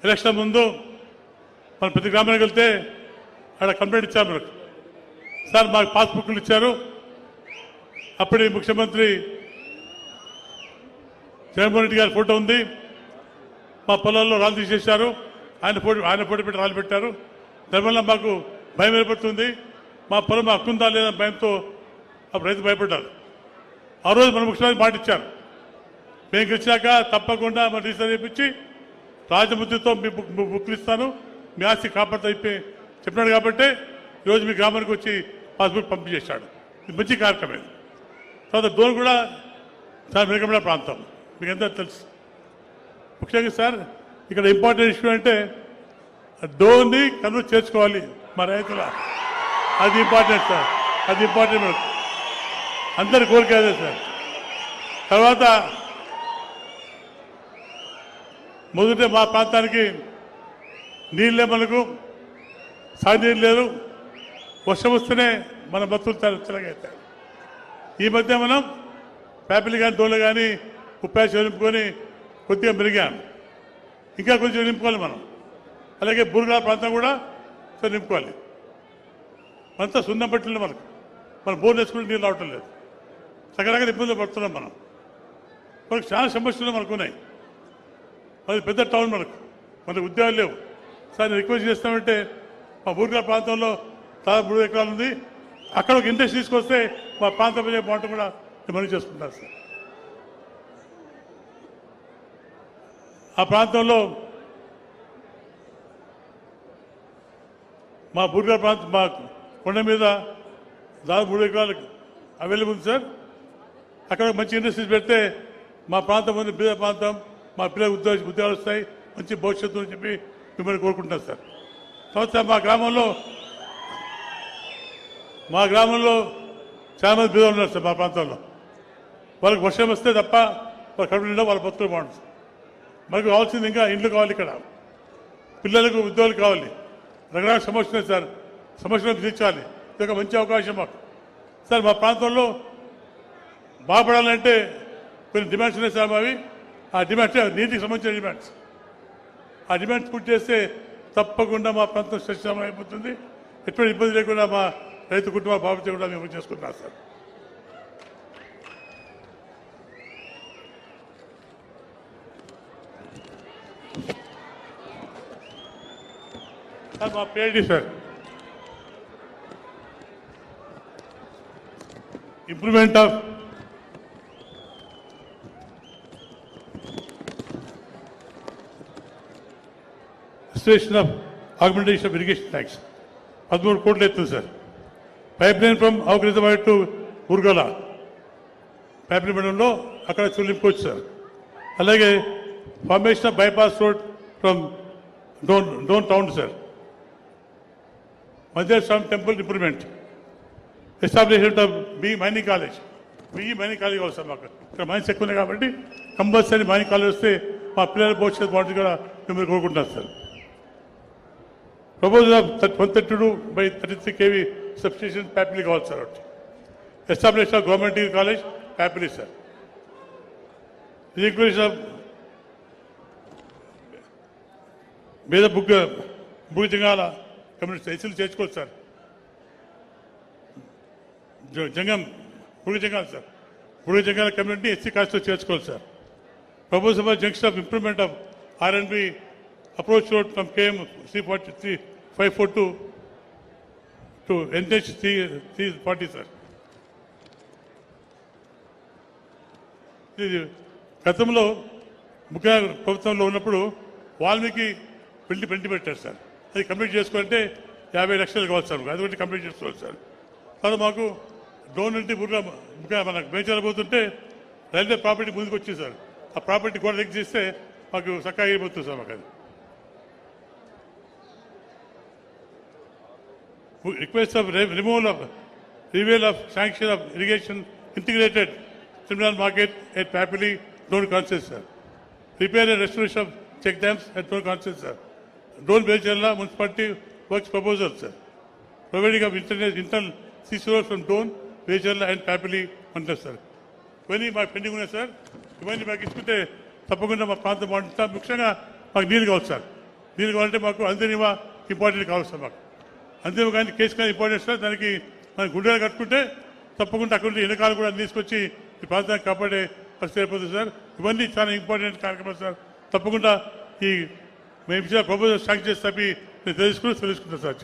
Election ముందు మనం ప్రతి గ్రామానికి వెళ్తే అక్కడ కంప్లైంట్ ఇచ్చారు మనకు. సార్ మాకు పాస్బుక్లు ఇచ్చారు, అప్పటి ముఖ్యమంత్రి జగన్మోహన్ రెడ్డి గారి ఫోటో ఉంది, మా పొలాల్లో రాళ్ళు తీసేశారు, ఆయన ఫోటో పెట్టి రాళ్ళు పెట్టారు, దానివల్ల మాకు భయం ఏర్పడుతుంది, మా పొలం హక్కుందా లేదా భయంతో అప్పుడు రైతు భయపడ్డారు. ఆ రోజు మన ముఖ్యమంత్రి మాట ఇచ్చారు, మేము గెలిచాక తప్పకుండా మన రిజిస్టర్ చేయించి రాజముద్రతో మీ బుక్లు ఇస్తాను, మీ ఆస్తి కాపాడుతా అయిపోయి చెప్పినాడు. కాబట్టి ఈరోజు మీ గ్రామానికి వచ్చి పాస్బుక్ పంపిణీ చేశాడు. ఇది మంచి కార్యక్రమం. తర్వాత డోన్ కూడా చాలా వెనుకబడిన ప్రాంతం, మీకు ఎంత తెలుసు. ముఖ్యంగా సార్ ఇక్కడ ఇంపార్టెంట్ ఇష్యూ అంటే డోన్ని కన్వర్ట్ చేసుకోవాలి మా రైతుల, అది ఇంపార్టెంట్ సార్, అది ఇంపార్టెంట్ మనకు అందరి కోరిక అదే సార్. తర్వాత మొదట మా ప్రాంతానికి నీళ్ళే, మనకు సాగునీరు లేదు, వర్షం వస్తేనే మన బతుకులు తెలగవుతాయి. ఈ మధ్య మనం పేపర్లు కానీ డోళ్ళు కానీ ఉపాధి నింపుకొని కొద్దిగా మెరిగాం, ఇంకా కొంచెం నింపుకోవాలి మనం. అలాగే బుర్గా ప్రాంతం కూడా నింపుకోవాలి. అంతా సున్నం పట్టిన మన బోర్లు వేసుకుంటే నీళ్ళు రావటం లేదు, రకరకాల ఇబ్బందులు పడుతున్నాం మనకు చాలా సమస్యలు మనకు ఉన్నాయి. అది పెద్ద టౌన్, మనకు ఉద్యోగాలు లేవు. సార్ నేను రిక్వెస్ట్ చేస్తామంటే మా బూర్గా ప్రాంతంలో దాదాపు 3 ఎకరాలు ఉంది, అక్కడ ఒక ఇండస్ట్రీ తీసుకొస్తే మా ప్రాంత ప్రజల బాగుంటుంది కూడా మనం చేసుకుంటారు సార్. ఆ ప్రాంతంలో మా బూర్గా ప్రాంతం, మా కొండ మీద దాదాపు 3 ఎకరాలు అవైలబుల్ ఉంది సార్. అక్కడ మంచి ఇండస్ట్రీస్ పెడితే మా ప్రాంతం ఉంది బీద ప్రాంతం, మా పిల్లలకు ఉద్యోగాలు వస్తాయి, మంచి భవిష్యత్తు అని చెప్పి మిమ్మల్ని కోరుకుంటున్నాను సార్. తర్వాత మా గ్రామంలో చాలా మంది బీదలు ఉన్నారు సార్. మా ప్రాంతంలో వాళ్ళకి వర్షం వస్తే తప్ప వాళ్ళ కడుపు నిండా వాళ్ళ బతుకులు బాగుంటుంది. మనకు కావాల్సింది ఇంకా ఇండ్లు కావాలి, ఇక్కడ పిల్లలకు ఉద్యోగాలు కావాలి, రకరకాల సమస్యలు ఉన్నాయి సార్. సమస్యలను తీర్చాలి, ఇది ఒక మంచి అవకాశం మాకు సార్. మా ప్రాంతంలో బాగుపడాలంటే కొన్ని డిమాండ్స్ ఉన్నాయి సార్ మావి. ఆ డిమాండ్స్ నీటికి సంబంధించిన డిమాండ్స్, ఆ డిమాండ్స్ పూర్తి చేస్తే తప్పకుండా మా ప్రాంతం సస్యశ్యామలం అయిపోతుంది. ఎటువంటి ఇబ్బంది లేకుండా మా రైతు కుటుంబ బాధ్యత కూడా మేము చేసుకుంటున్నాం సార్. సార్ మా PID sir improvement of restoration of augmentation of irrigation tanks 13 కోట్లు అవుతుంది సార్. పైప్ లైన్ ఫ్రమ్ అవకరితమైన టు బుర్గల పైప్ లైన్ మండలంలో అక్కడ చెల్లింపుకోవచ్చు సార్. అలాగే formation of bypass road from Dhone town sir. Madhyaswami temple improvement, establishment of mining college. Mining college కావాలి sir. మాకు ఇక్కడ మైన్స్ ఎక్కువ ఉన్నాయి కాబట్టి కంపల్సరీ మైనింగ్ కాలేజ్ వస్తే మా పిల్లల భవిష్యత్తు బాగుంటుంది కూడా మిమ్మల్ని కోరుకుంటున్నారు sir. Proposal of 132/33 kV substation Pyapili కావాలి సార్. ఒకటి establish of government degree college Pyapili sir. Inclusion of పేద బుగ్గ జంగాల కమ్యూనిటీ ఎస్సీలు చేర్చుకోవచ్చు sir. Bugga Jangala sir, Bugga Jangala community SC కాస్ట్తో చేర్చుకోవాలి సార్. Proposal of junction of improvement of R&B approach road from KM 342 to NH 340 sir. ఇది గతంలో ముఖ్య ప్రభుత్వంలో ఉన్నప్పుడు వాల్మీకి పెంటి పెట్టారు సార్. అది కంప్లీట్ చేసుకోవాలంటే 50 లక్షలు కావాలి సార్. అది ఒకటి కంప్లీట్ చేసుకోవాలి సార్. తర్వాత మాకు డోన్ నుండి ముఖ్య మనకు మేచర్ పోతుంటే రైల్వే ప్రాపర్టీ ముందుకు వచ్చింది సార్. ఆ ప్రాపర్టీ కూడా లింక్ చేస్తే మాకు చక్కగా అయిపోతుంది సార్. మాకు అది request of reveal of sanction of irrigation integrated criminal market at Papili, Don't Consensus, sir. Repair and restoration of check dams at Don't Consensus, sir. Don't Belchella Municipality Works Proposal, sir. Providing of internal CCO from Don't, Belchella and Papili, sir. ఇవన్నీ మాకు pending ఉన్నాయి sir. ఇవన్నీ మాకు ఇచ్చుకుంటే తప్పకుండా మా ప్రాంతం బాగుంటుంది. ముఖ్యంగా మాకు నీళ్ళు కావచ్చు సార్. దీనికి కావాలంటే మాకు అంతిమ ఇంపార్టెంట్ కావాలి సార్. మాకు అంతిమ కానీ కేసు కానీ ఇంపార్టెంట్ సార్. దానికి మనం గుండెలు కట్టుకుంటే తప్పకుండా అక్కడ ఎన్నికలు కూడా తీసుకొచ్చి ఈ ప్రాంతాన్ని కాపాడే పరిస్థితి ఏర్పడుతుంది సార్. ఇవన్నీ చాలా ఇంపార్టెంట్ కార్యక్రమాలు సార్. తప్పకుండా ఈ మేము ఇచ్చిన ప్రపోజల్ శాంక్షన్ చేసి తప్పి నేను తెలుసుకుంటాను సార్.